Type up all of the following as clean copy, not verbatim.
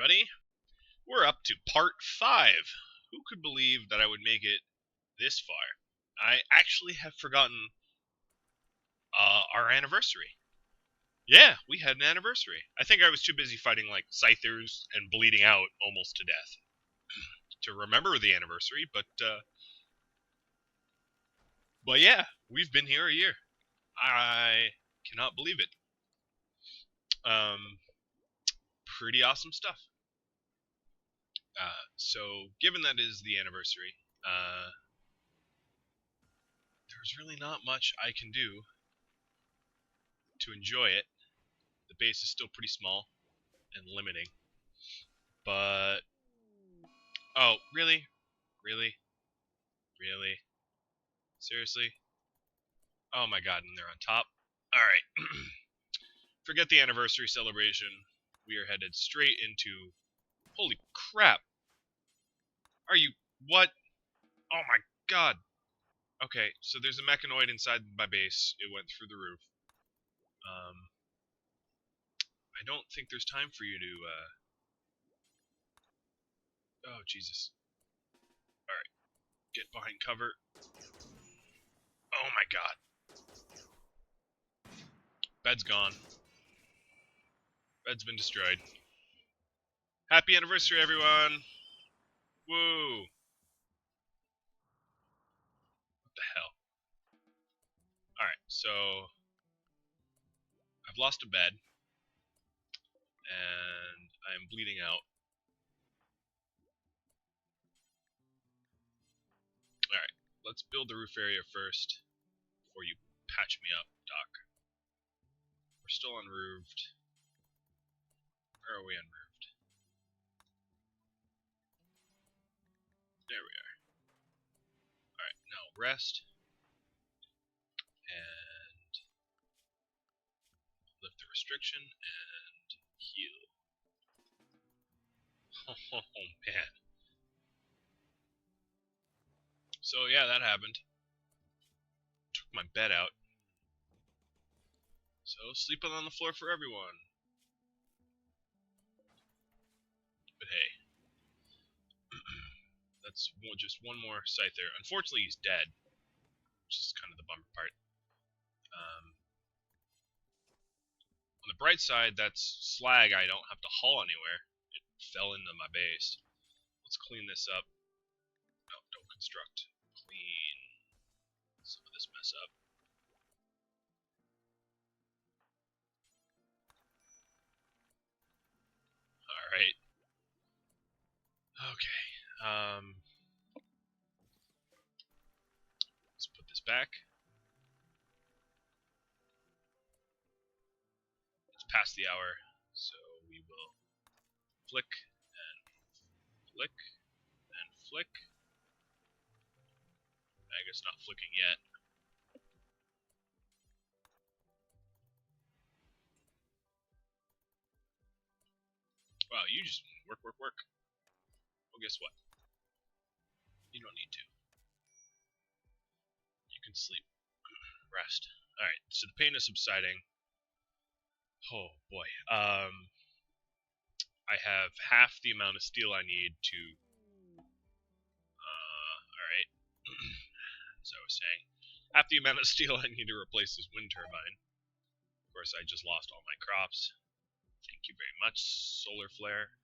everybody. We're up to part 5. Who could believe that I would make it this far? I actually have forgotten our anniversary. Yeah, we had an anniversary. I think I was too busy fighting like scythers and bleeding out almost to death to remember the anniversary, but yeah, we've been here a year. I cannot believe it. Pretty awesome stuff. So given that is the anniversary, there's really not much I can do to enjoy it. The base is still pretty small and limiting. But oh, really? Really? Really? Seriously? Oh my god, and they're on top. Alright. Forget the anniversary celebration. We are headed straight into... Holy crap! Are you... What? Oh my god! Okay, so there's a mechanoid inside my base. It went through the roof. I don't think there's time for you to, Oh, Jesus. Alright. Get behind cover. Oh my god. Bed's gone. Bed's been destroyed. Happy anniversary, everyone! Woo! What the hell? Alright, so... I've lost a bed. And I'm bleeding out. Alright, let's build the roof area first before you patch me up, Doc. We're still unroofed. Where are we unroofed? There we are. Alright, now rest. And lift the restriction and heal. Oh man. So yeah, that happened. Took my bed out. So sleeping on the floor for everyone. But hey. That's just one more scyther. Unfortunately, he's dead. Which is kind of the bummer part. On the bright side, that's slag I don't have to haul anywhere. It fell into my base. Let's clean this up. No, don't construct. Clean some of this mess up. Alright. Okay. Let's put this back. It's past the hour, so we will flick and flick and flick. I guess not flicking yet. Wow, you just work. Well, guess what? You don't need to. You can sleep. Rest. Alright, so the pain is subsiding. Oh boy. I have half the amount of steel I need to... Alright. As I was saying. Half the amount of steel I need to replace this wind turbine. Of course, I just lost all my crops. Thank you very much, solar flare.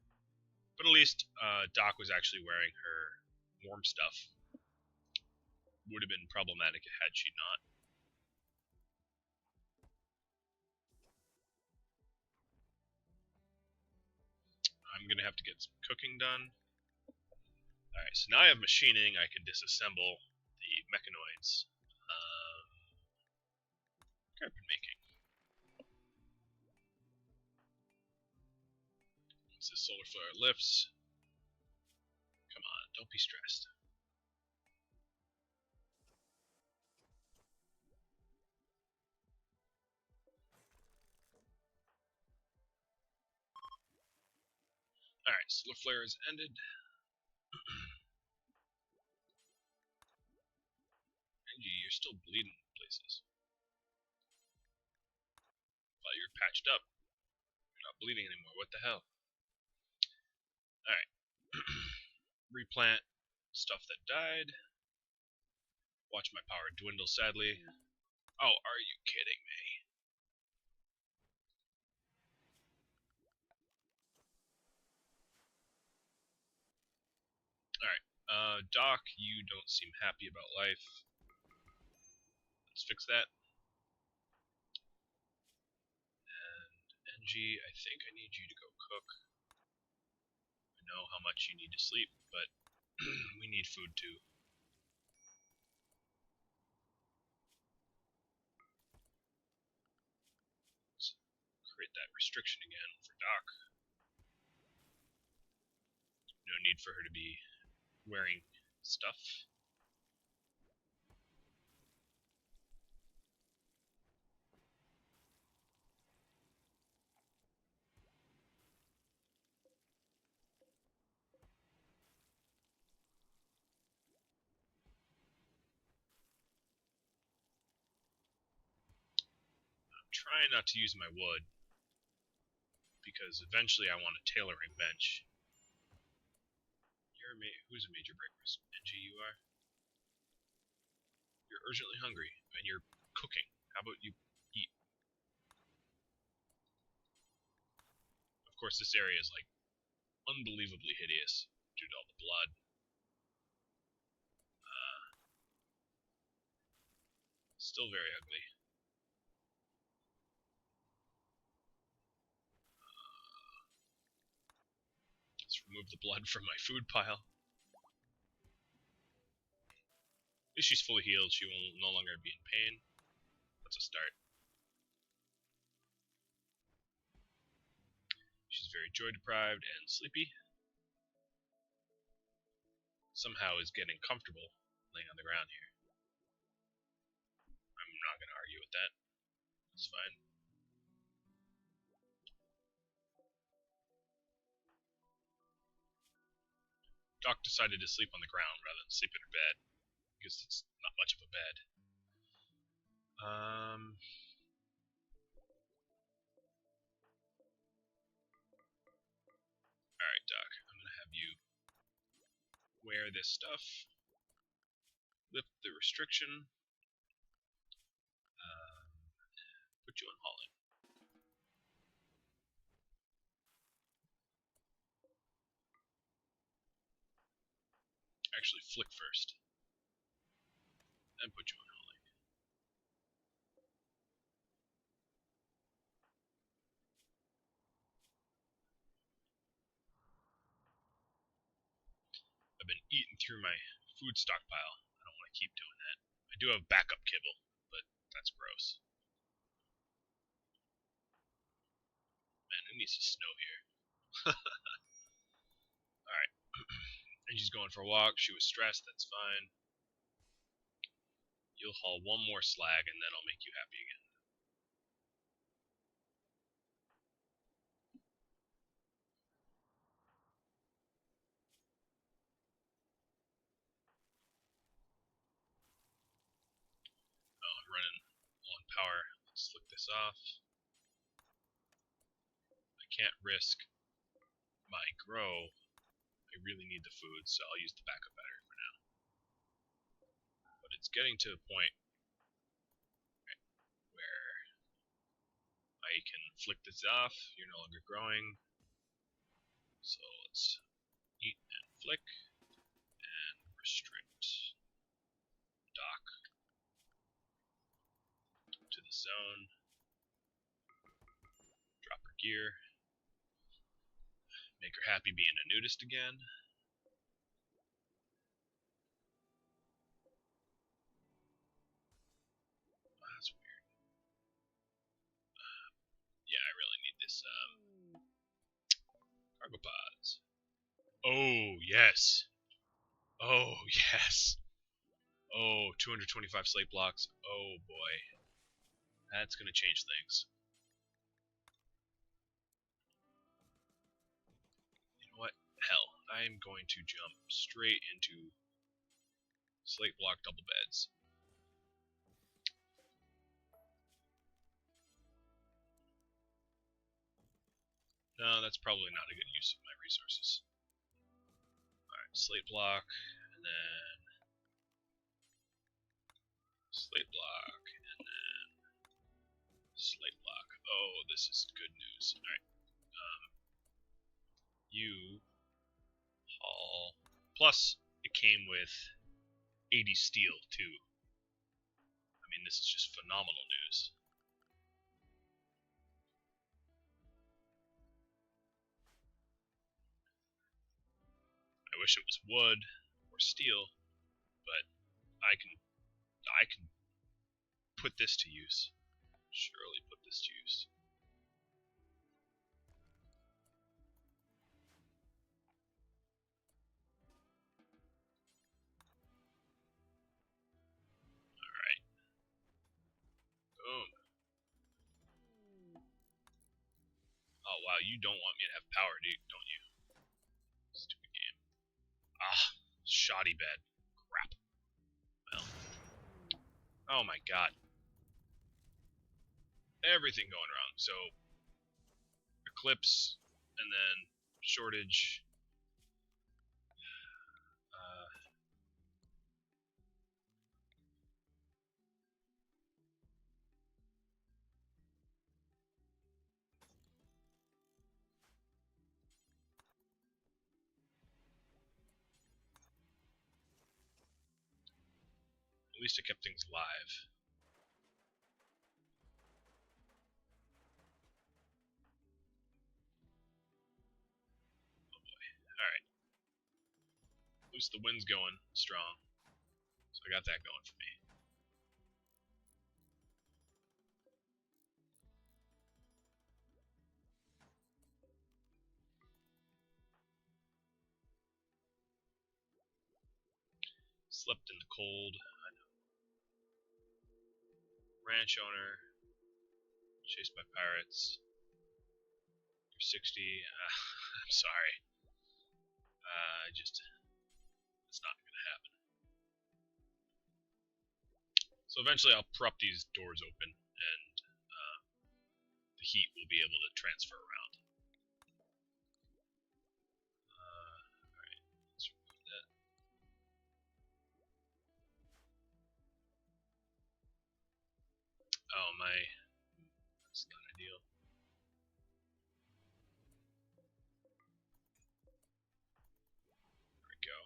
But at least Doc was actually wearing her warm stuff. Would have been problematic had she not. I'm going to have to get some cooking done. Alright, so now I have machining. I can disassemble the mechanoids. Carpet making. Once this solar flare lifts... Come on, don't be stressed. Alright, solar flare is ended. Angie, you're still bleeding places. Well, you're patched up. You're not bleeding anymore. What the hell? Alright. Replant stuff that died. Watch my power dwindle sadly. Oh, are you kidding me? Alright. Doc, you don't seem happy about life. Let's fix that. And NG, I think I need you to go cook. I know how much you need to sleep, but we need food too. Let's create that restriction again for Doc. No need for her to be wearing stuff. I'm trying not to use my wood, because eventually I want a tailoring bench. Who's a major breakfast? NG, you are? You're urgently hungry, and you're cooking. How about you eat? Of course, this area is, like, unbelievably hideous due to all the blood. Still very ugly. Let's remove the blood from my food pile. At least she's fully healed. She will no longer be in pain. That's a start. She's very joy deprived and sleepy. Somehow is getting comfortable laying on the ground here. I'm not going to argue with that. It's fine. Doc decided to sleep on the ground rather than sleep in her bed, because it's not much of a bed. Alright, Doc. I'm going to have you wear this stuff. Lift the restriction. Put you on hauling. Actually, flick first. Then put you on hauling. I've been eating through my food stockpile. I don't want to keep doing that. I do have backup kibble, but that's gross. Man, it needs to snow here. Alright. And she's going for a walk. She was stressed, that's fine. You'll haul one more slag and then I'll make you happy again. Oh, I'm running low on power. Let's flick this off. I can't risk my grow. I really need the food, so I'll use the backup battery for now. But it's getting to the point where I can flick this off. You're no longer growing. So let's eat and flick and restrict Doc to the zone. Drop her gear. Make her happy being a nudist again. Oh, that's weird. Yeah, I really need this cargo pods. Oh, yes. Oh, yes. Oh, 225 slate blocks. Oh, boy. That's going to change things. You know what? Hell, I'm going to jump straight into slate block double beds. No, that's probably not a good use of my resources. slate block, and then slate block, and then slate block. Oh, this is good news. Alright. You haul. Plus, it came with 80 steel, too. I mean, this is just phenomenal news. I wish it was wood or steel, but I can put this to use. Surely put this to use. Alright. Boom. Oh wow, you don't want me to have power, don't you? Stupid game. Ah, shoddy bed. Crap. Well. Oh my god. Everything going wrong. So, eclipse, and then shortage. At least it kept things live. Oh boy. Alright. At least the wind's going strong. So I got that going for me. Slept in the cold. I know. Ranch owner. Chased by pirates. You're 60. I'm sorry. It's not gonna happen. So eventually I'll prop these doors open, and the heat will be able to transfer around. Alright, let's remove that. Oh, that's not ideal. There we go.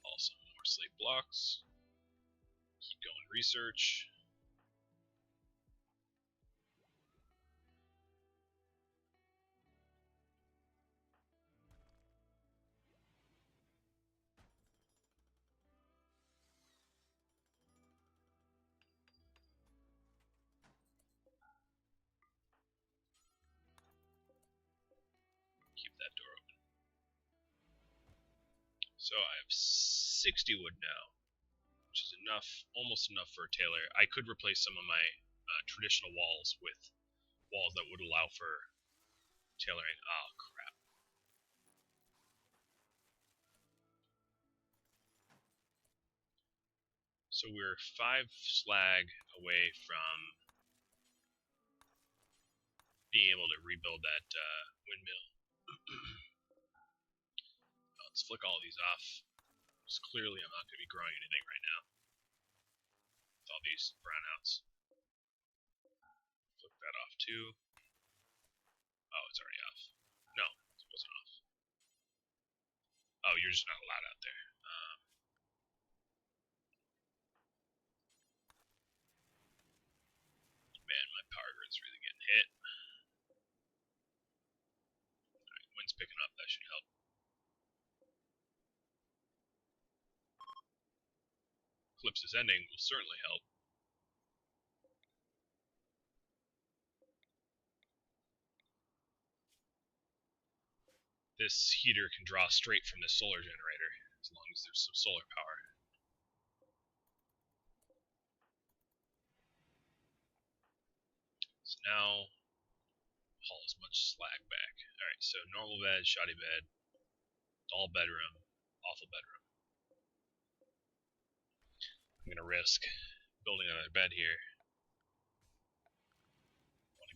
Also, more slate blocks. Keep going research. Keep that door open. So I have 60 wood now, which is enough, almost enough for a tailor. I could replace some of my traditional walls with walls that would allow for tailoring. Oh, crap. So we're 5 slag away from being able to rebuild that windmill. Let's flick all these off. Because clearly I'm not going to be growing anything right now with all these brownouts. Flick that off too. Oh, it's already off. No, it wasn't off. Oh, you're just not allowed out there. Man, my power grid's really getting hit. Alright, wind's picking up, that should help. Eclipse is ending will certainly help. This heater can draw straight from this solar generator, as long as there's some solar power. So now, haul as much slag back. Alright, so normal bed, shoddy bed, doll bedroom, awful bedroom. I'm gonna risk building another bed here.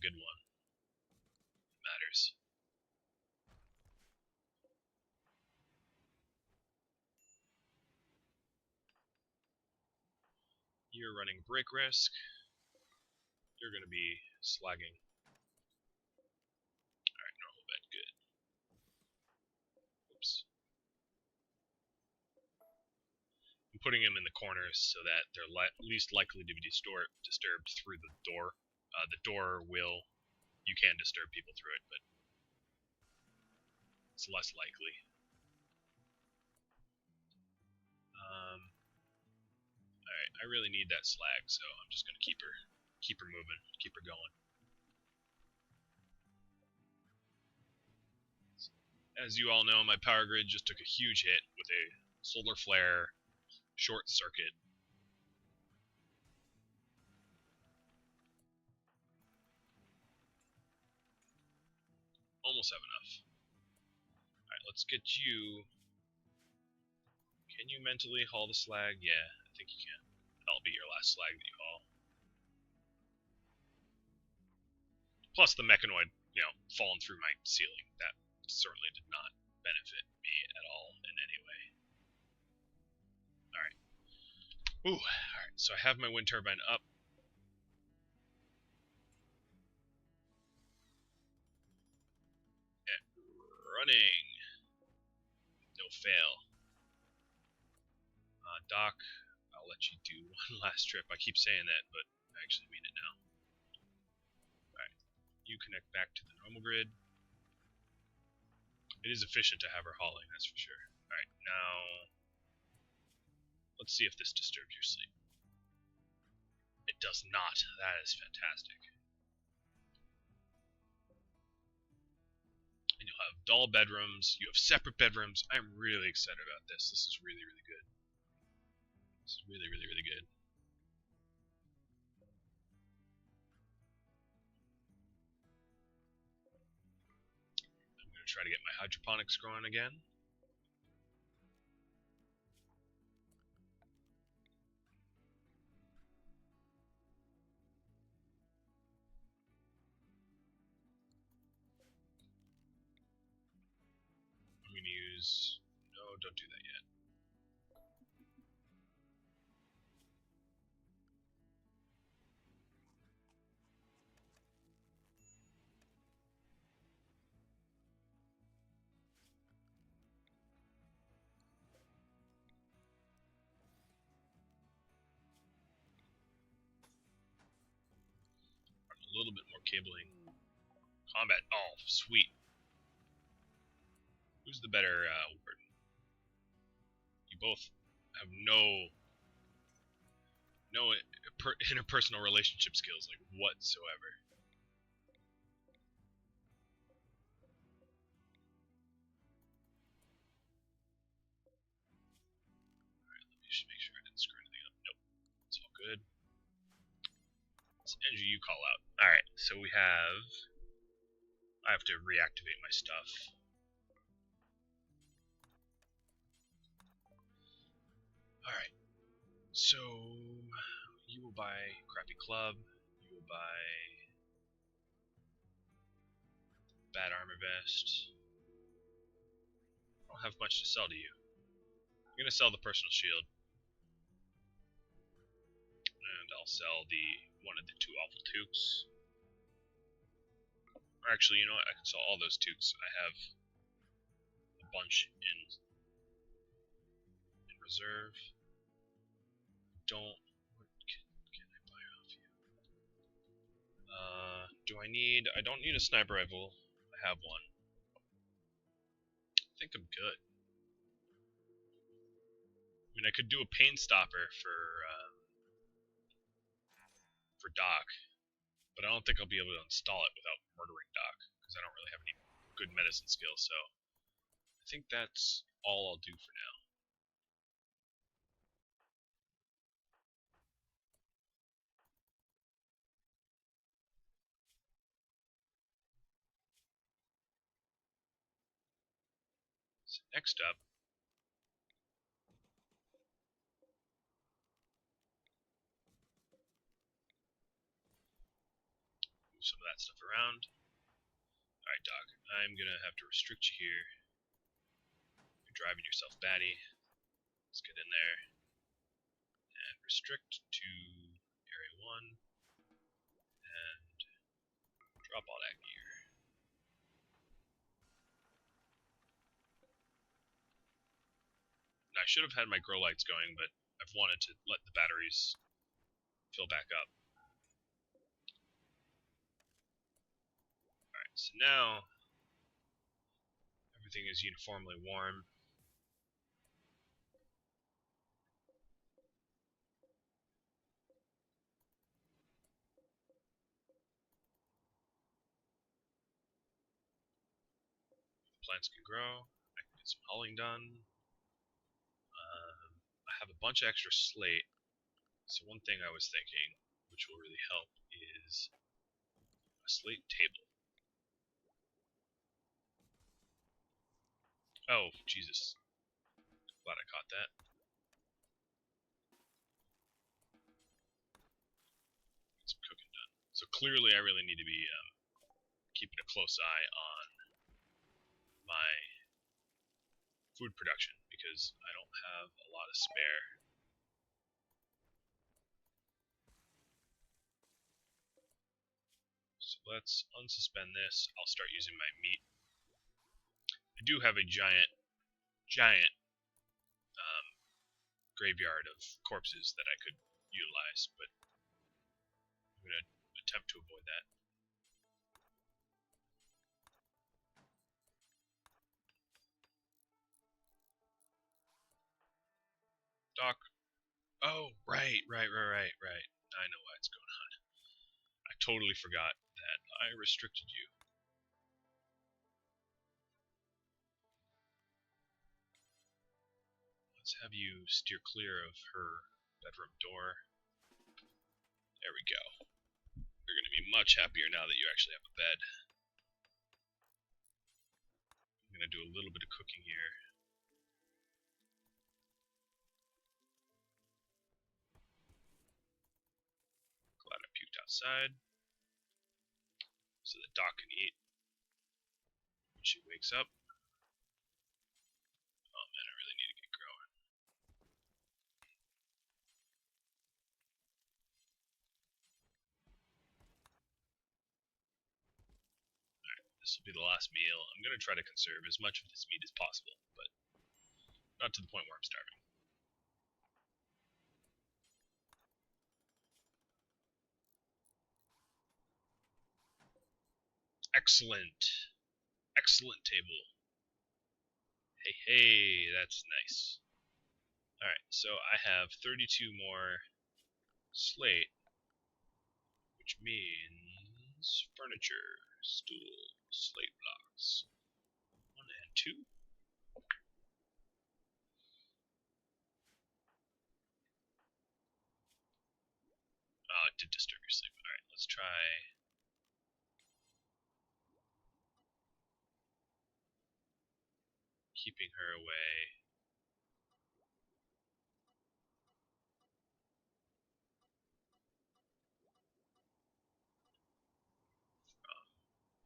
good one. It matters. You're running break risk. You're going to be slagging. Alright, normal bed, good. Oops. I'm putting them in the corners so that they're least likely to be disturbed through the door. The door will... You can disturb people through it, but it's less likely. Alright, I really need that slag, so I'm just going to keep her moving, keep her going. As you all know, my power grid just took a huge hit with a solar flare short circuit. Almost have enough. Alright, let's get you... Can you mentally haul the slag? Yeah, I think you can. That'll be your last slag that you haul. Plus the mechanoid, falling through my ceiling. That certainly did not benefit me at all in any way. Alright. Ooh, alright, so I have my wind turbine up. And running. No fail. Doc, I'll let you do one last trip. I keep saying that, but I actually mean it now. Alright, you connect back to the normal grid. It is efficient to have her hauling, that's for sure. Alright, now... Let's see if this disturbs your sleep. It does not. That is fantastic. And you'll have dull bedrooms. You have separate bedrooms. I'm really excited about this. This is really, really good. This is really, really, really good. I'm going to try to get my hydroponics growing again. I'm going to use... No, don't do that yet. A little bit more cabling. Combat. Oh, sweet. Who's the better warden? You both have no interpersonal relationship skills, like, whatsoever. Alright, let me just make sure I didn't screw anything up. Nope. It's all good. Let's energy you call out. Alright, so we have... I have to reactivate my stuff. Alright. So... You will buy crappy club. You will buy... bad armor vest. I don't have much to sell to you. I'm gonna sell the personal shield. And I'll sell one of the two awful toques. Or actually, you know what? I can sell all those toques. I have a bunch in reserve. What can I buy off you? I don't need a sniper rifle. I have one. I think I'm good. I mean, I could do a pain stopper for Doc, but I don't think I'll be able to install it without murdering Doc, because I don't really have any good medicine skills, so I think that's all I'll do for now. So next up, some of that stuff around. Alright, Doc. I'm gonna have to restrict you here. You're driving yourself batty. Let's get in there. And restrict to Area 1. And drop all that gear. Now, I should have had my grow lights going, but I've wanted to let the batteries fill back up. Alright, so now everything is uniformly warm. Plants can grow. I can get some hulling done. I have a bunch of extra slate. So one thing I was thinking, which will really help, is a slate table. Oh, Jesus. Glad I caught that. Get some cooking done. So clearly I really need to be keeping a close eye on my food production, because I don't have a lot of spare. So let's unsuspend this. I'll start using my meat. I do have a giant graveyard of corpses that I could utilize, but I'm going to attempt to avoid that. Doc. Oh, right. I know what's going on. I totally forgot that I restricted you. Let's have you steer clear of her bedroom door. There we go. You're going to be much happier now that you actually have a bed. I'm going to do a little bit of cooking here. Glad I puked outside, so that Doc can eat when she wakes up. Oh man, I really need to get growing. Alright, this will be the last meal. I'm going to try to conserve as much of this meat as possible, but not to the point where I'm starving. Excellent. Excellent table. Hey, that's nice. Alright, so I have 32 more slate, which means furniture, stool, slate blocks. 1 and 2. Oh, it did disturb your sleep. Alright, let's try keeping her away.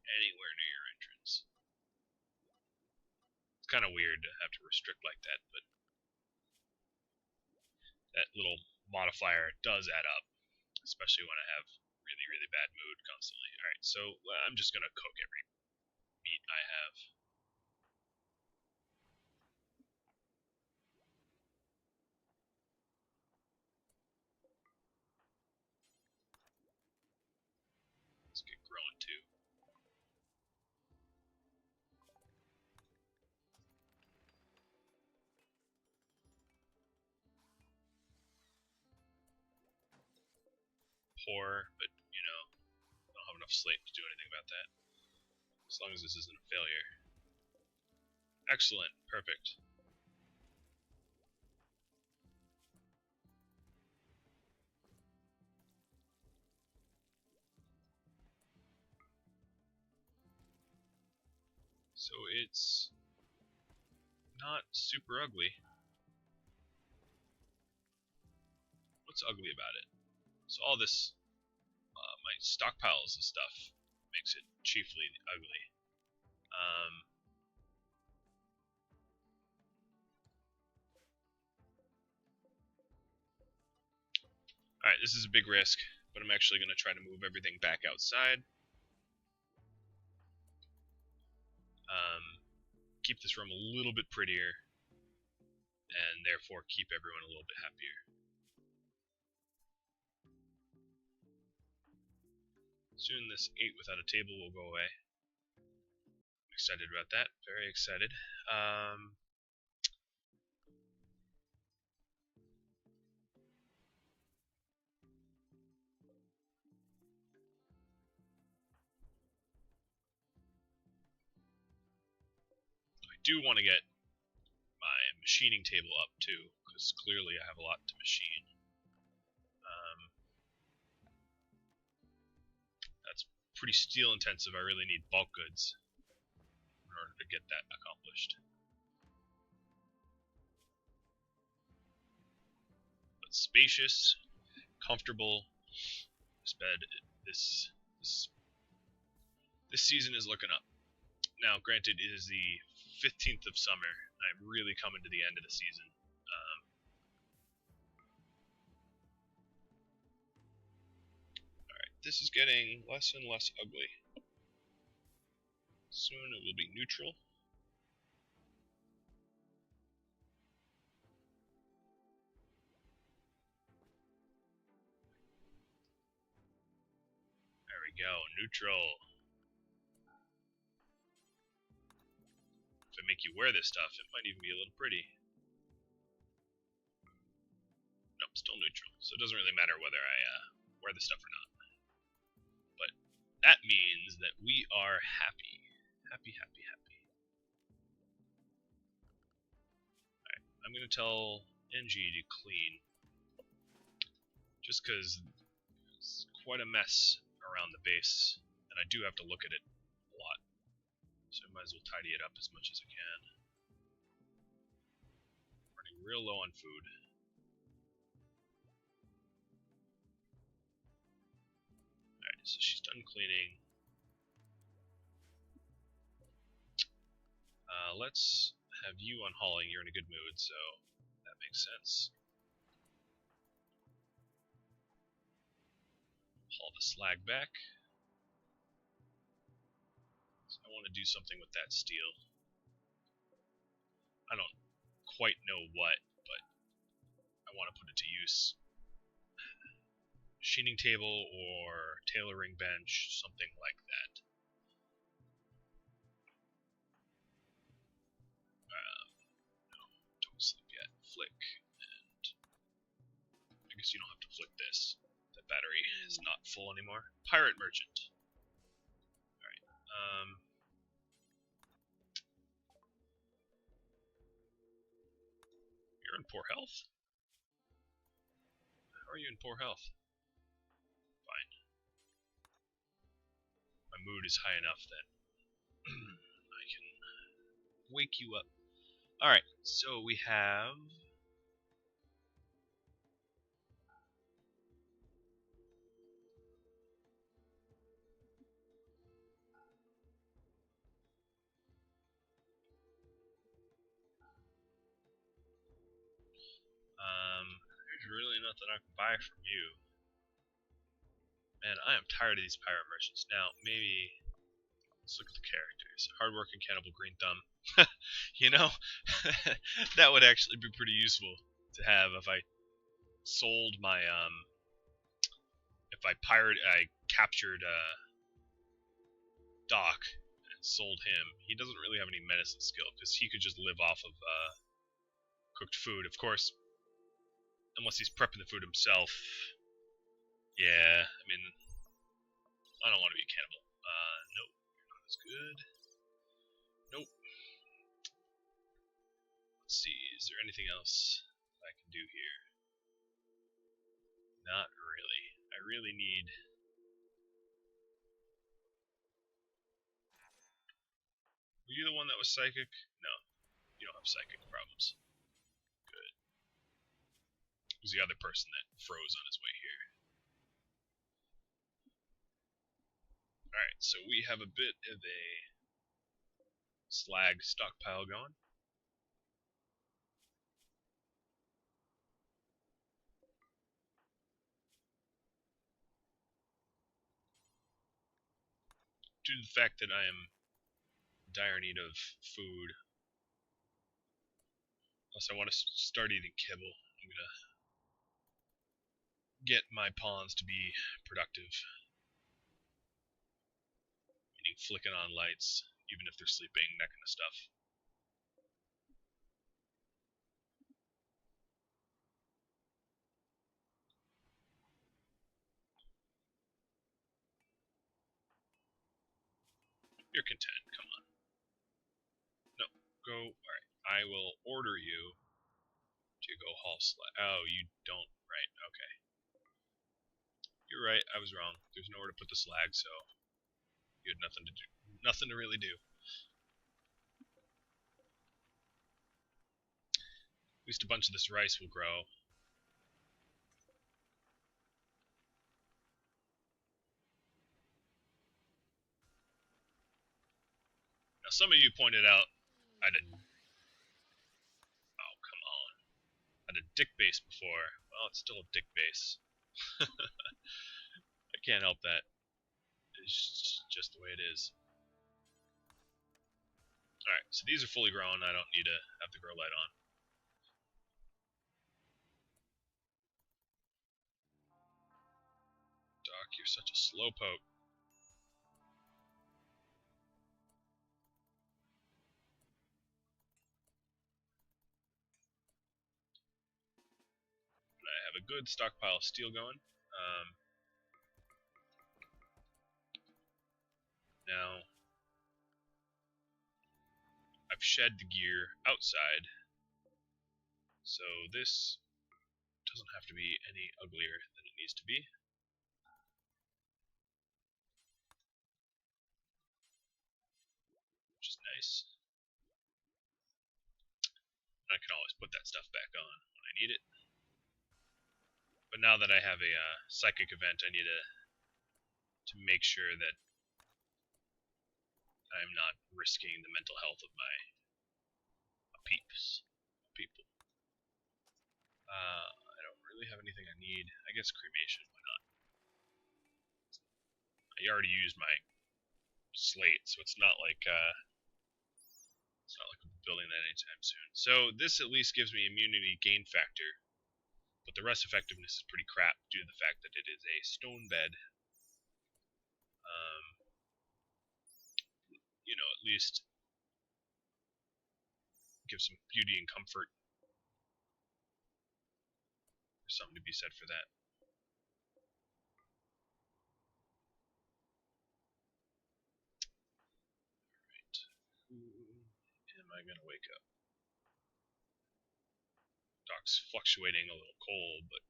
Anywhere near your entrance. It's kind of weird to have to restrict like that, but that little modifier does add up, especially when I have really, really bad mood constantly. Alright, so I'm just going to cook every meat I have. Let's get growing too. Poor, but you know, I don't have enough slate to do anything about that. As long as this isn't a failure. Excellent, perfect. So it's not super ugly. What's ugly about it? So all this my stockpiles and stuff makes it chiefly ugly. Alright, this is a big risk, but I'm actually going to try to move everything back outside. Keep this room a little bit prettier, and therefore keep everyone a little bit happier. Soon this 8 without a table will go away. I'm excited about that, very excited. I do want to get my machining table up too, because clearly I have a lot to machine. That's pretty steel intensive. I really need bulk goods in order to get that accomplished. But spacious, comfortable. This bed, this season is looking up. Now, granted, it is the 15th of summer. I'm really coming to the end of the season. Alright, this is getting less and less ugly. Soon it will be neutral. There we go, neutral. If I make you wear this stuff, it might even be a little pretty. Nope, still neutral. So it doesn't really matter whether I wear the stuff or not. But that means that we are happy. Happy, happy, happy. Alright, I'm going to tell NG to clean. Just because it's quite a mess around the base. And I do have to look at it a lot. So I might as well tidy it up as much as I can. Running real low on food. Alright, so she's done cleaning. Let's have you on hauling. You're in a good mood, so that makes sense. Haul the slag back. So I want to do something with that steel. I don't quite know what, but I want to put it to use. Machining table or tailoring bench, something like that. No, don't sleep yet. Flick, and I guess you don't have to flick this. The battery is not full anymore. Pirate merchant. Alright, you're in poor health? How are you in poor health? Fine. My mood is high enough that I can wake you up. Alright, so we have... there's really nothing I can buy from you. Man, I am tired of these pirate merchants. Now, maybe... Let's look at the characters. Hardworking Cannibal Green Thumb. You know, that would actually be pretty useful to have if I sold my, if I captured, Doc and sold him. He doesn't really have any medicine skill, because he could just live off of, cooked food. Of course, unless he's prepping the food himself. Yeah, I mean, I don't want to be a cannibal. Nope, you're not as good. Nope. Let's see, is there anything else I can do here? Not really. I really need... Were you the one that was psychic? No, you don't have psychic problems. Good. It was the other person that froze on his way here. Alright, so we have a bit of a slag stockpile going. Due to the fact that I am in dire need of food, unless I want to start eating kibble, I'm gonna get my pawns to be productive, meaning flicking on lights, even if they're sleeping, that kind of stuff. You're content, come on. No, go, alright. I will order you to go haul slag. Oh, you don't, right, okay. You're right, I was wrong. There's nowhere to put the slag, so you had nothing to do. Nothing to really do. At least a bunch of this rice will grow. Now, some of you pointed out I had a... Oh, come on. I had a dick base before. Well, it's still a dick base. I can't help that. It's just the way it is. Alright, so these are fully grown. I don't need to have the grow light on. Doc, you're such a slowpoke. I have a good stockpile of steel going. Now, I've shed the gear outside, so this doesn't have to be any uglier than it needs to be. Which is nice. I can always put that stuff back on when I need it. But now that I have a psychic event, I need to make sure that I'm not risking the mental health of my people. I don't really have anything I need. I guess cremation, why not? I already used my slate, so it's not like I'm building that anytime soon. So this at least gives me immunity gain factor, but the rest effectiveness is pretty crap due to the fact that it is a stone bed. You know, at least give some beauty and comfort. There's something to be said for that. Alright. Who am I gonna wake up? Doc's fluctuating a little cold, but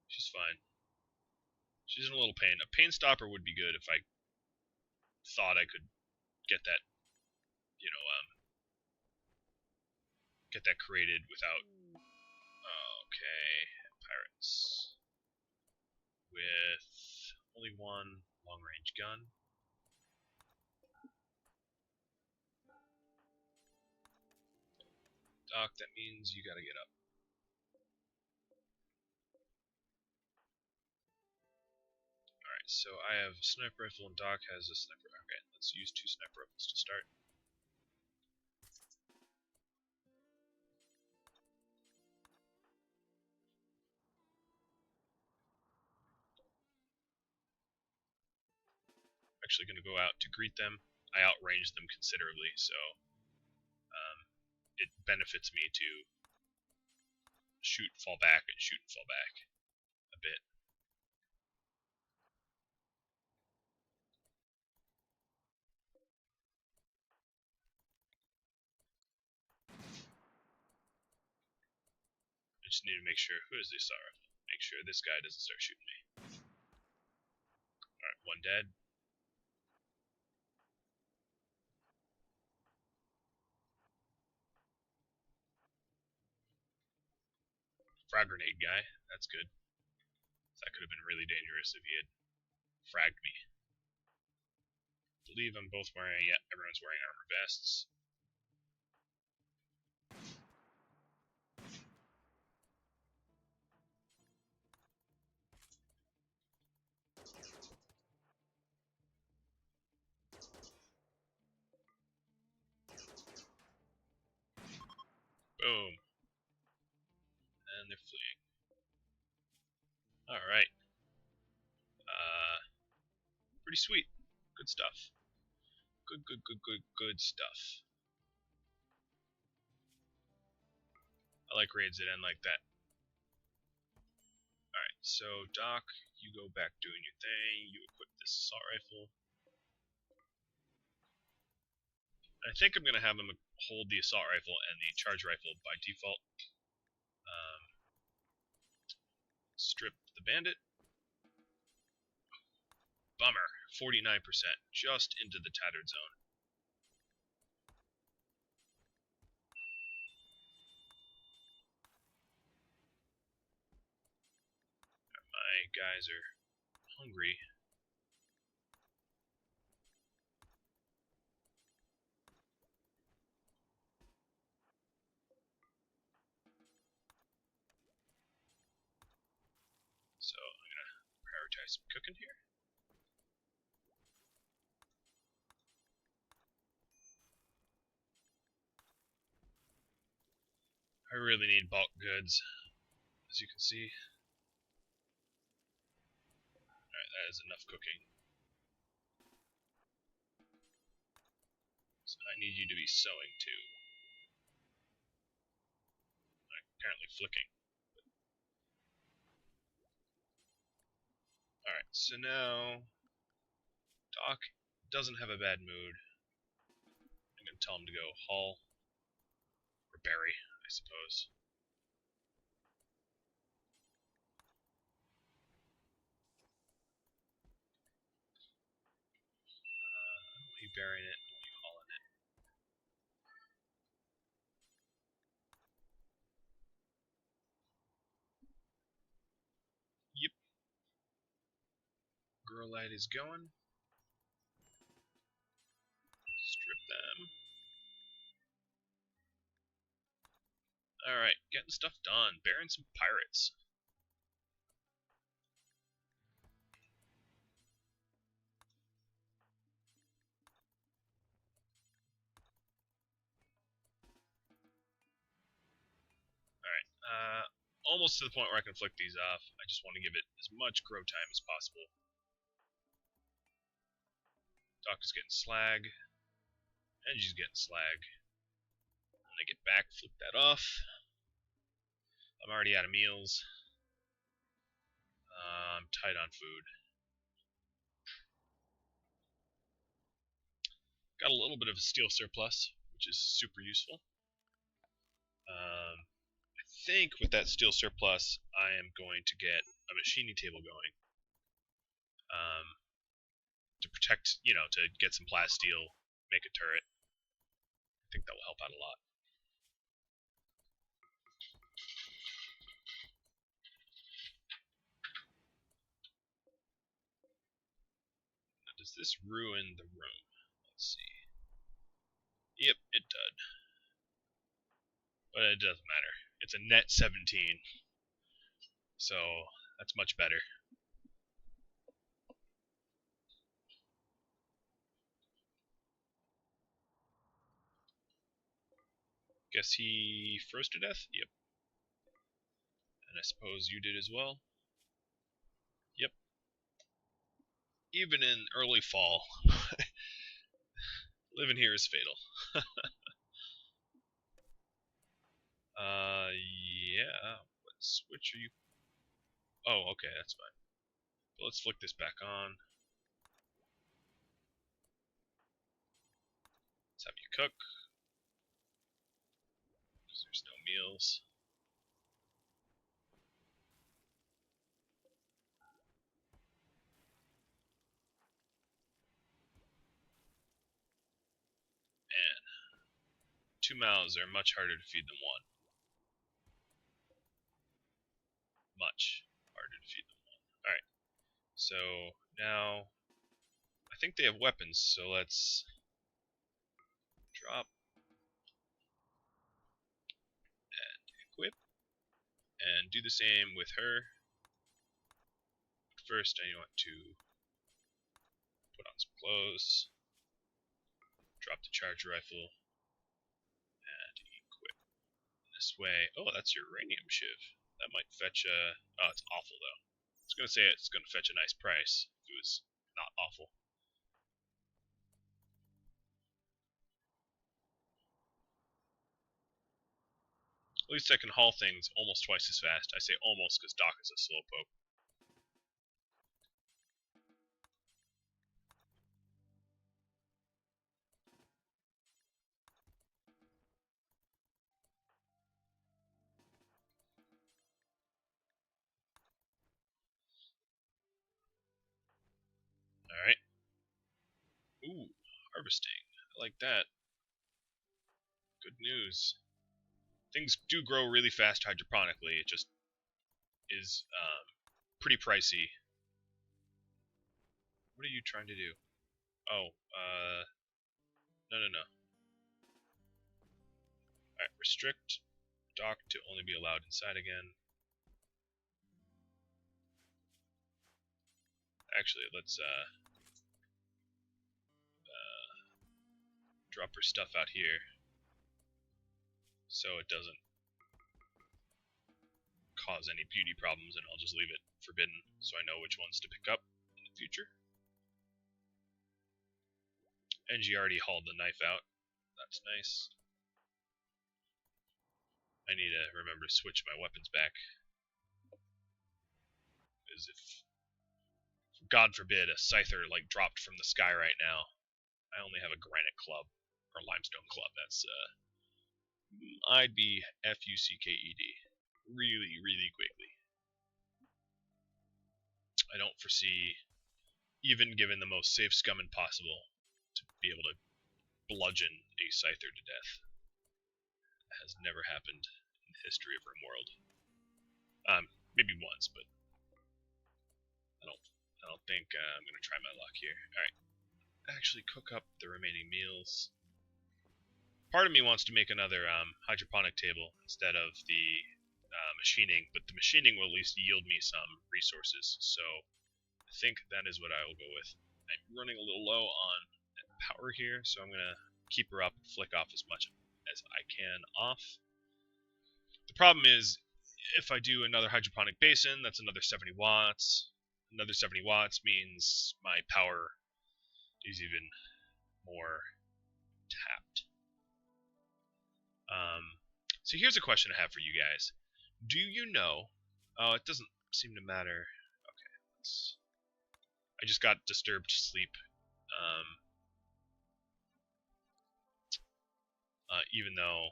she's fine. She's in a little pain. A pain stopper would be good if I thought I could get that, you know, get that created without... Okay, pirates. With only one long-range gun. Doc, that means you gotta get up. Alright, so I have a sniper rifle and Doc has a sniper... Okay, let's use 2 sniper rifles to start. Actually going to go out to greet them. I outranged them considerably, so it benefits me to shoot, fall back, and shoot, and fall back a bit. I just need to make sure, who is this star rifle? Make sure this guy doesn't start shooting me. Alright, one dead. Frag grenade guy, that's good. That could have been really dangerous if he had fragged me. believe I'm both wearing, yeah, everyone's wearing armor vests. Boom. And they're fleeing. Alright. Pretty sweet. Good stuff. Good stuff. I like raids that end like that. Alright, so Doc, you go back doing your thing. You equip this assault rifle. I think I'm going to have him hold the assault rifle and the charge rifle by default. Strip the bandit. Bummer. 49%. Just into the tattered zone. My guys are hungry. So I'm going to prioritize some cooking here. I really need bulk goods, as you can see. Alright, that is enough cooking. So I need you to be sewing too. I'm apparently flicking. Alright, so now Doc doesn't have a bad mood. I'm going to tell him to go haul, or bury, I suppose. I don't want you burying it, I want you hauling it. Yep. Girl light is going. Strip them. Alright, getting stuff done. Burying some pirates. Alright, almost to the point where I can flick these off. I just want to give it as much grow time as possible. Doc is getting slag. And she's getting slag. When I get back, flick that off. I'm already out of meals. I'm tight on food. Got a little bit of a steel surplus, which is super useful. I think with that steel surplus, I am going to get a machining table going. To protect, to get some plasteel, make a turret. I think that will help out a lot. Now, does this ruin the room? Let's see. Yep, it did. But it doesn't matter. It's a net 17. So, that's much better. Guess he froze to death? Yep. And I suppose you did as well? Yep. Even in early fall, living here is fatal. Yeah. What switch are you? Oh, okay, that's fine. But let's flick this back on. Let's have you cook. Because there's no meals. Man. 2 mouths are much harder to feed than one. Much harder to feed than one. Alright. So, now I think they have weapons, so let's drop and equip, and do the same with her. First, I want to put on some clothes, drop the charge rifle, and equip. This way, oh, that's your uranium shiv. That might fetch a, oh, it's awful though. I was gonna say it's gonna fetch a nice price if it was not awful. At least I can haul things almost twice as fast. I say almost because Doc is a slowpoke. Alright. Ooh, harvesting. I like that. Good news. Things do grow really fast hydroponically. It just is pretty pricey. What are you trying to do? Oh, no. Alright, restrict Doc to only be allowed inside again. Actually, let's drop her stuff out here so it doesn't cause any beauty problems, and I'll just leave it forbidden so I know which ones to pick up in the future. NG already hauled the knife out. That's nice. I need to remember to switch my weapons back. Because if, God forbid, a scyther like dropped from the sky right now, I only have a granite club, or limestone club. That's, I'd be F-U-C-K-E-D. Really, really quickly. I don't foresee, even given the most safe scumming possible, to be able to bludgeon a scyther to death. That has never happened in the history of RimWorld. Maybe once, but I don't think I'm gonna try my luck here. Alright. Actually cook up the remaining meals. Part of me wants to make another hydroponic table instead of the machining, but the machining will at least yield me some resources, so I think that is what I will go with. I'm running a little low on power here, so I'm gonna keep her up and flick off as much as I can off. The problem is, if I do another hydroponic basin, that's another 70 watts. Another 70 watts means my power is even more tapped. So here's a question I have for you guys. Do you know... Oh, it doesn't seem to matter. Okay, I just got disturbed sleep. Even though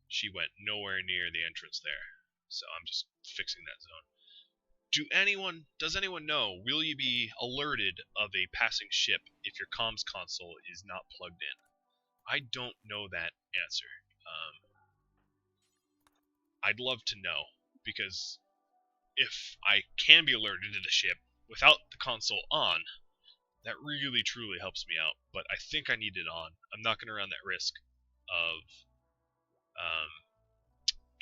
she went nowhere near the entrance there. So I'm just fixing that zone. Does anyone know, will you be alerted of a passing ship if your comms console is not plugged in? I don't know that answer. I'd love to know, because if I can be alerted to the ship without the console on, that really truly helps me out. But I think I need it on. I'm not going to run that risk of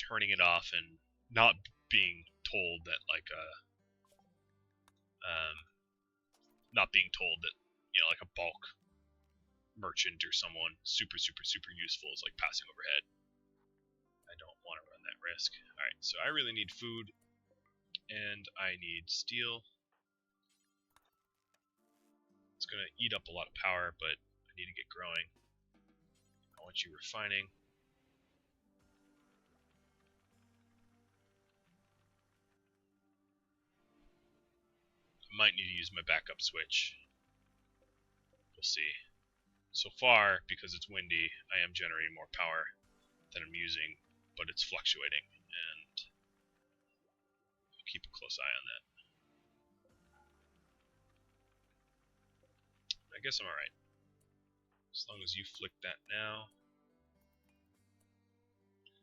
turning it off and not being told that, like, not being told that, you know, like a bulk merchant or someone super useful is like passing overhead. I don't want to run that risk. Alright, so I really need food, and I need steel. It's going to eat up a lot of power, but I need to get growing. I want you refining. I might need to use my backup switch. We'll see. So far, because it's windy, I am generating more power than I'm using, but it's fluctuating, and I'll keep a close eye on that. I guess I'm alright. As long as you flick that now.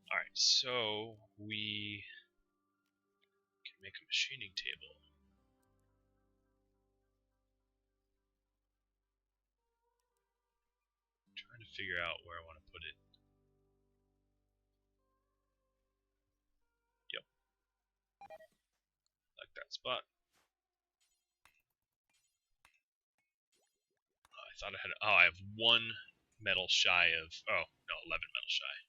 Alright, so we can make a machining table. figure out where I want to put it. Yep. Like that spot. I thought I had... Oh, I have 1 metal shy of... Oh, no, 11 metal shy.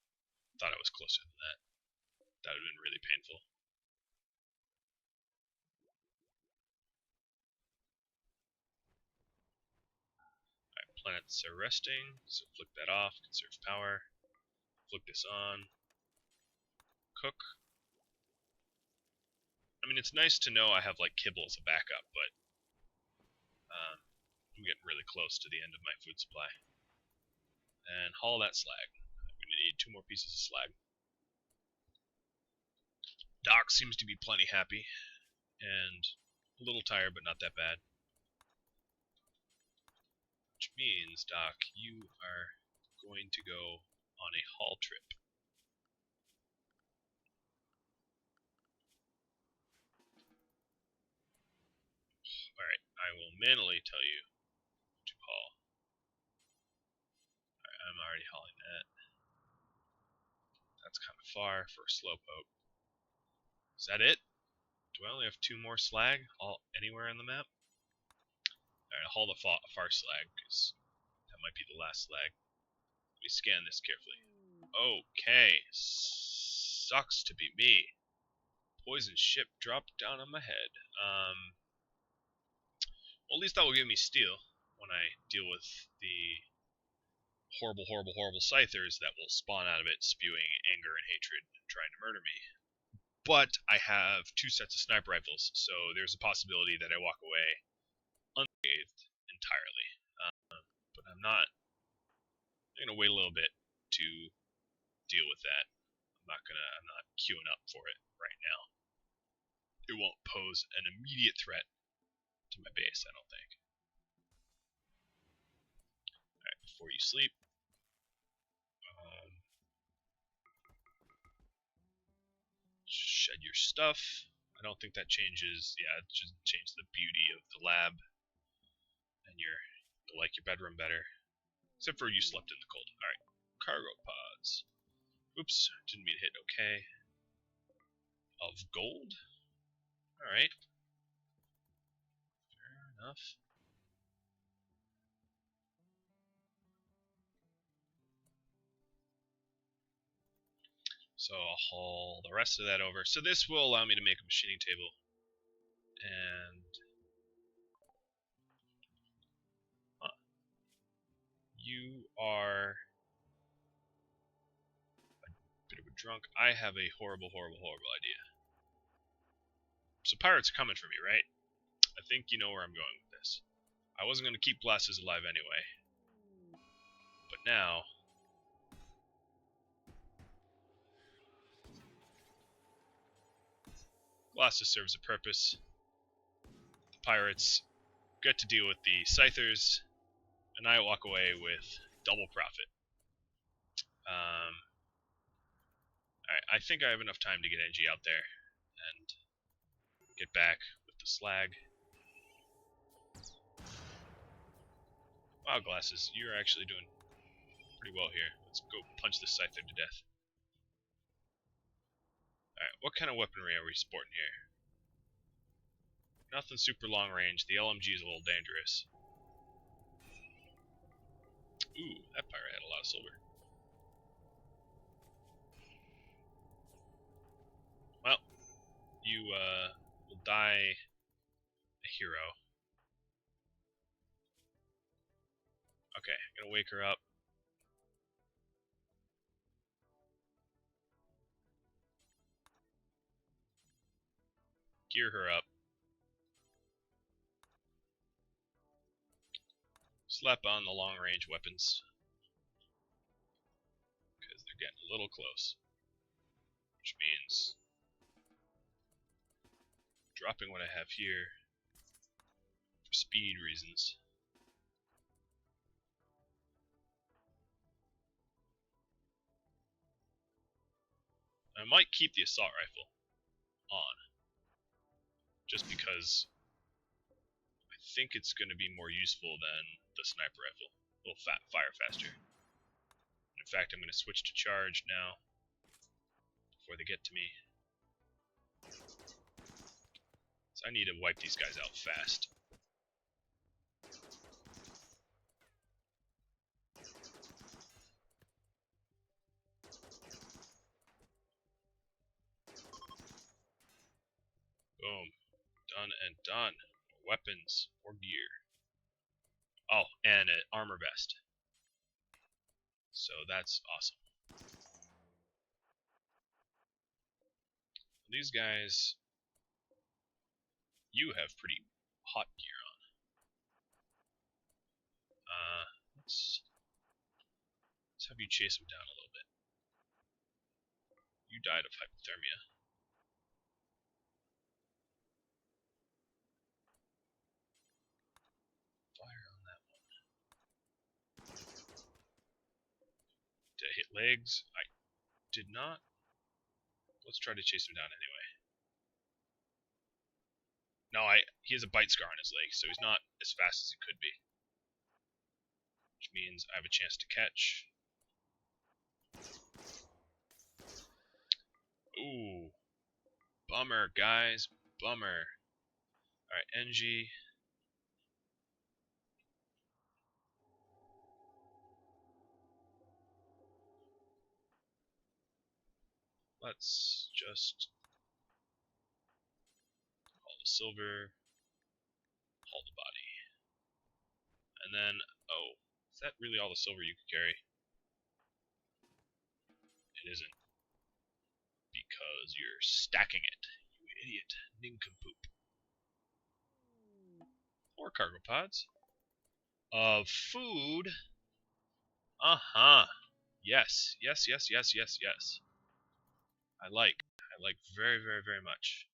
I thought I was closer than that. That would have been really painful. Alright, planets are resting, so flick that off, conserve power. Flick this on. Cook. I mean, it's nice to know I have, like, kibble as a backup, but I'm getting really close to the end of my food supply. And haul that slag. I'm going to need 2 more pieces of slag. Doc seems to be plenty happy, and a little tired, but not that bad. Which means, Doc, you are going to go on a haul trip. Alright, I will manually tell you to haul. Alright, I'm already hauling that. That's kind of far for a slowpoke. Is that it? Do I only have 2 more slag anywhere on the map? Alright, I'll haul the far slag, because that might be the last slag. Let me scan this carefully. Okay, sucks to be me. Poison ship dropped down on my head. Well, at least that will give me steel when I deal with the horrible, horrible, horrible scythers that will spawn out of it, spewing anger and hatred and trying to murder me. But I have 2 sets of sniper rifles, so there's a possibility that I walk away unscathed entirely. But I'm not. I'm gonna wait a little bit to deal with that. I'm not queuing up for it right now. It won't pose an immediate threat to my base, I don't think. Alright, before you sleep, shed your stuff. I don't think that changes. Yeah, it just changes the beauty of the lab, and you'll like your bedroom better. Except for you slept in the cold. Alright, cargo pods. Oops, didn't mean to hit OK. Of gold? Alright. Fair enough. So I'll haul the rest of that over. So this will allow me to make a machining table. And... You are a bit of a drunk. I have a horrible, horrible, horrible idea. So pirates are coming for me, right? I think you know where I'm going with this. I wasn't going to keep Glasses alive anyway. But now... Glasses serves a purpose. The pirates get to deal with the Scythers, and I walk away with double profit. Alright, I think I have enough time to get NG out there and get back with the slag. Wow, Glasses, you're actually doing pretty well here. Let's go punch this Scyther to death. Alright, what kind of weaponry are we sporting here? Nothing super long range. The LMG is a little dangerous. Ooh, that pirate had a lot of silver. Well, you will die a hero. Okay, gonna wake her up. Gear her up. Slap on the long range weapons. Because they're getting a little close. Which means dropping what I have here for speed reasons. I might keep the assault rifle on. Just because I think it's going to be more useful than the sniper rifle. A little fire faster. In fact, I'm going to switch to charge now before they get to me. So I need to wipe these guys out fast. Boom. Done and done. More weapons. More gear. Oh, and an armor vest. So that's awesome. These guys, you have pretty hot gear on. Let's have you chase them down a little bit. You died of hypothermia. Fire on that one. Did I hit legs? I did not. Let's try to chase him down anyway. No, he has a bite scar on his leg, so he's not as fast as he could be. Which means I have a chance to catch. Ooh. Bummer, guys. Bummer. Alright, NG. Let's just haul the silver, haul the body. And then, oh, is that really all the silver you could carry? It isn't. Because you're stacking it, you idiot, nincompoop. 4 cargo pods. Of food. Uh-huh. Yes, yes, yes, yes, yes, yes. I like very, very, very much.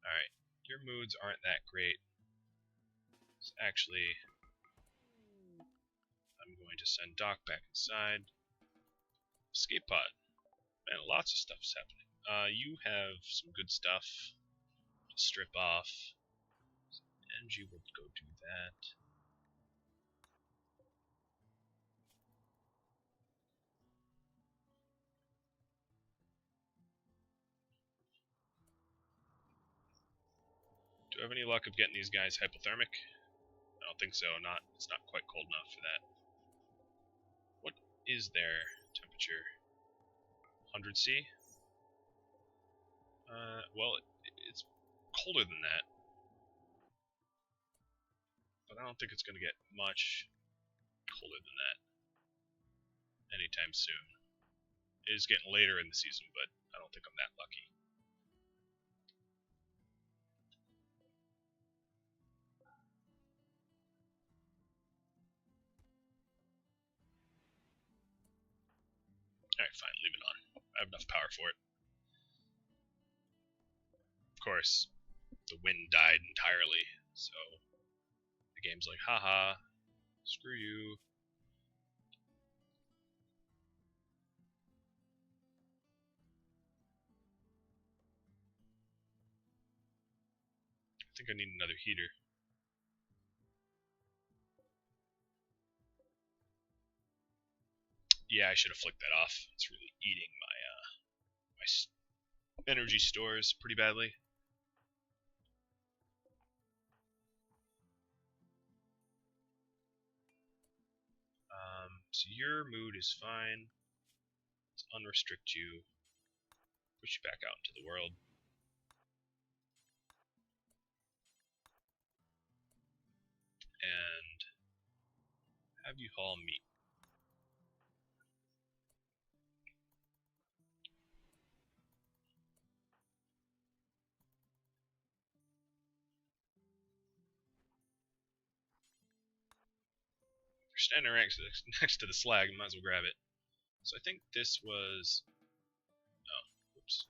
Alright, your moods aren't that great. So actually, I'm going to send Doc back inside. Escape pod. Man, lots of stuff is happening. You have some good stuff to strip off. Energy will go do that. Do I have any luck of getting these guys hypothermic? I don't think so. It's not quite cold enough for that. What is their temperature? 100 C? Well, it's colder than that. But I don't think it's going to get much colder than that anytime soon. It is getting later in the season, but I don't think I'm that lucky. Alright, fine, leave it on. I have enough power for it. Of course, the wind died entirely, so the game's like, haha, screw you. I think I need another heater. Yeah, I should have flicked that off. It's really eating my energy stores pretty badly. So your mood is fine. Let's unrestrict you. Push you back out into the world. And have you haul meat. If you're standing next to the slag, you might as well grab it. So I think this was... Oh, whoops.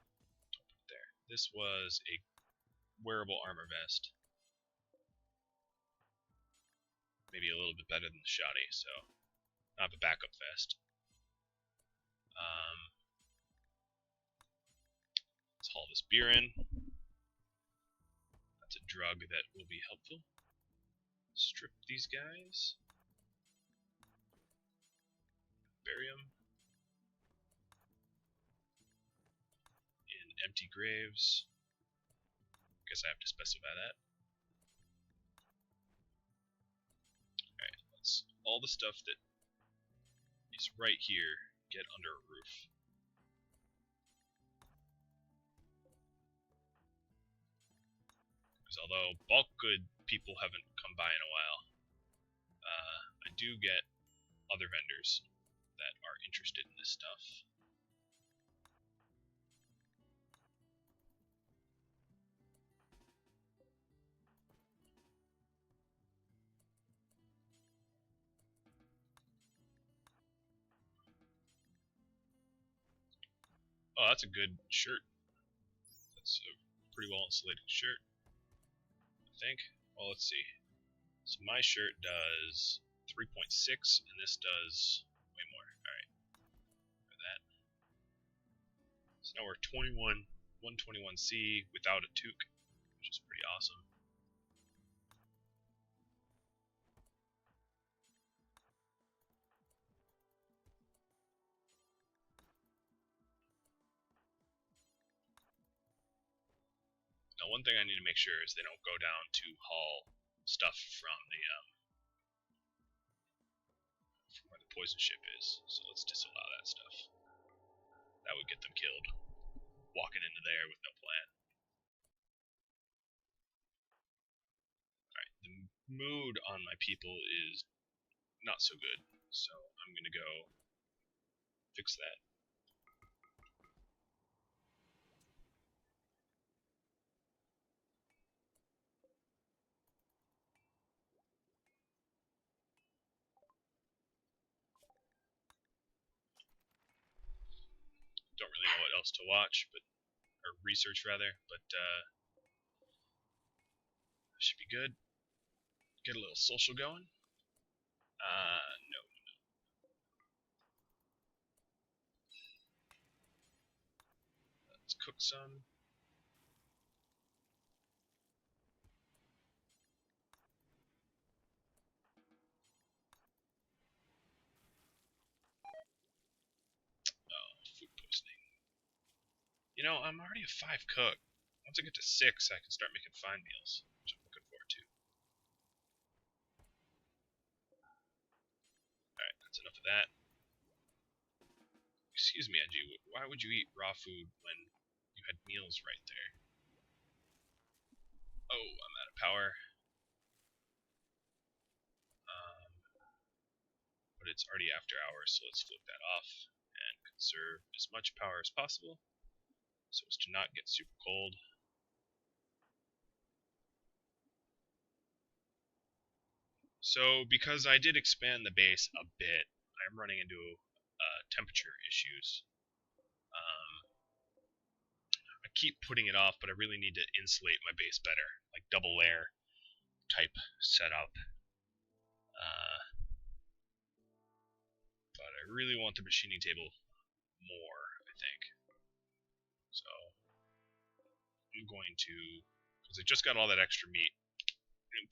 Don't put it there. This was a wearable armor vest. Maybe a little bit better than the shoddy, so I have a backup vest. Let's haul this beer in. drug that will be helpful. Strip these guys. Bury them in empty graves. Guess I have to specify that. Alright, let's all the stuff that is right here get under a roof. Because although bulk good people haven't come by in a while, I do get other vendors that are interested in this stuff. Oh, that's a good shirt. That's a pretty well insulated shirt, I think. Well, let's see. So my shirt does 3.6, and this does way more. Alright. For that. So now we're 121C without a toque, which is pretty awesome. Now, one thing I need to make sure is they don't go down to haul stuff from where the poison ship is. So let's disallow that stuff. That would get them killed. Walking into there with no plan. Alright, the mood on my people is not so good. So I'm gonna go fix that. Don't really know what else to watch, or research rather, but should be good. Get a little social going. No. Let's cook some. Oh, food poisoning. You know, I'm already a 5 cook. Once I get to 6, I can start making fine meals, which I'm looking forward to. Alright, that's enough of that. Excuse me, Angie, why would you eat raw food when you had meals right there? Oh, I'm out of power. But it's already after hours, so let's flip that off and conserve as much power as possible so as to not get super cold. So, because I did expand the base a bit, I'm running into temperature issues. I keep putting it off, but I really need to insulate my base better, like double layer type setup. But I really want the machining table more, I think. So I'm going to, because I just got all that extra meat,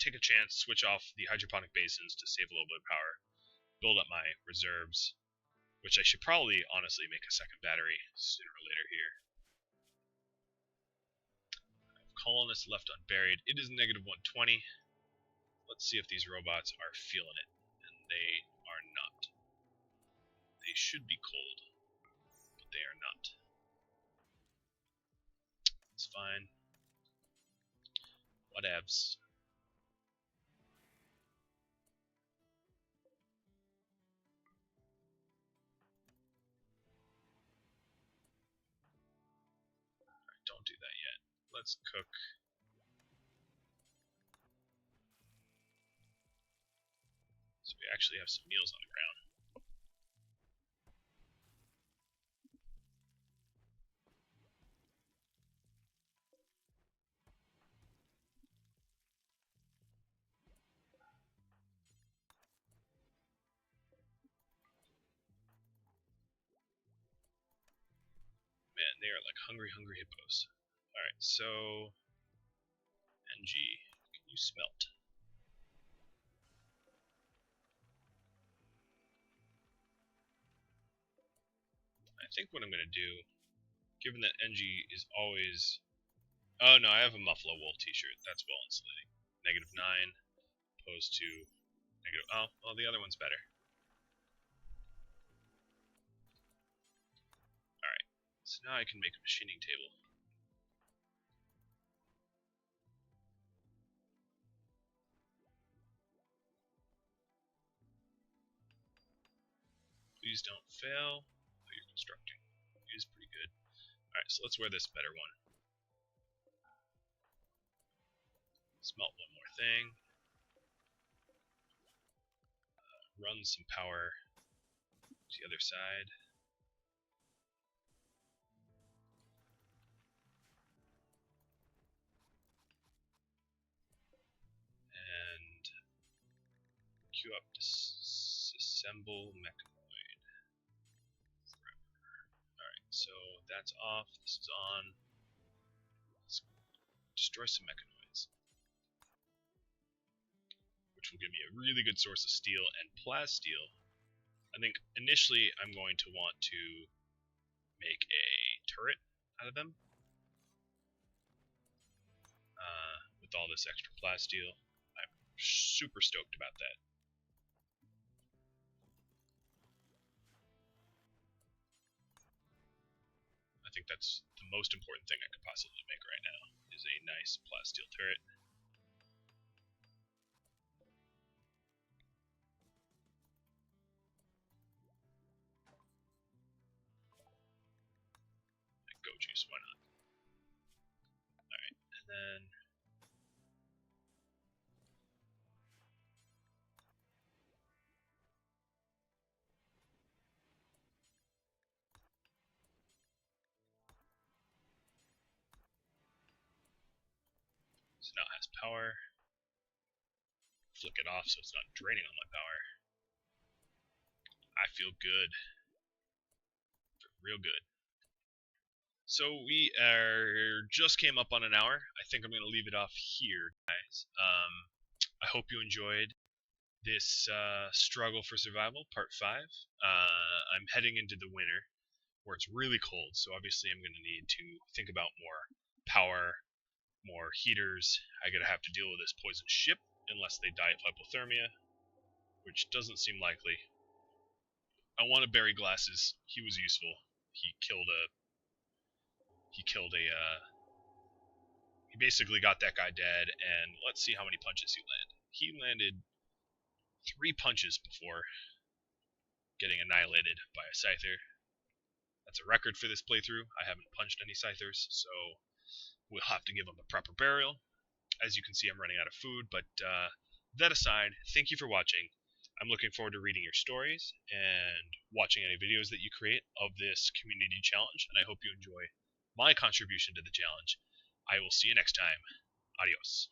take a chance, switch off the hydroponic basins to save a little bit of power, build up my reserves, which I should probably honestly make a second battery sooner or later here. I have colonists left unburied. It is negative 120. Let's see if these robots are feeling it, and they are not. They should be cold, but they are not. It's fine. Whatevs. Alright, don't do that yet. Let's cook. So we actually have some meals on the ground. Man, they are like hungry hippos. Alright, so NG, can you smelt? I think what I'm going to do, given that NG is always... Oh no, I have a Muffalo wool t-shirt. That's well insulating. -9 opposed to negative... Oh, well the other one's better. Alright, so now I can make a machining table. Please don't fail. Oh, you're constructing. It is pretty good. Alright, so let's wear this better one. Smelt one more thing. Run some power to the other side. And queue up disassemble mechanoid. Alright, so that's off. This is on. Let's destroy some mechanoids, which will give me a really good source of steel and plasteel. I think initially I'm going to want to make a turret out of them. With all this extra plasteel, I'm super stoked about that. I think that's the most important thing I could possibly make right now, is a nice plasteel turret. Go juice, why not? Alright, and then so now it has power. Flick it off so it's not draining all my power. I feel good. Real good. So we just came up on an hour. I think I'm going to leave it off here, guys. I hope you enjoyed this struggle for survival, part 5. I'm heading into the winter, where it's really cold, so obviously I'm going to need to think about more power, more heaters. I'm going to have to deal with this poison ship, unless they die of hypothermia, which doesn't seem likely. I want to bury Glasses. He was useful. He basically got that guy dead, and let's see how many punches he landed. He landed 3 punches before getting annihilated by a Scyther. That's a record for this playthrough. I haven't punched any Scythers, so we'll have to give him a proper burial. As you can see, I'm running out of food, but that aside, thank you for watching. I'm looking forward to reading your stories and watching any videos that you create of this community challenge, and I hope you enjoy my contribution to the challenge. I will see you next time. Adios.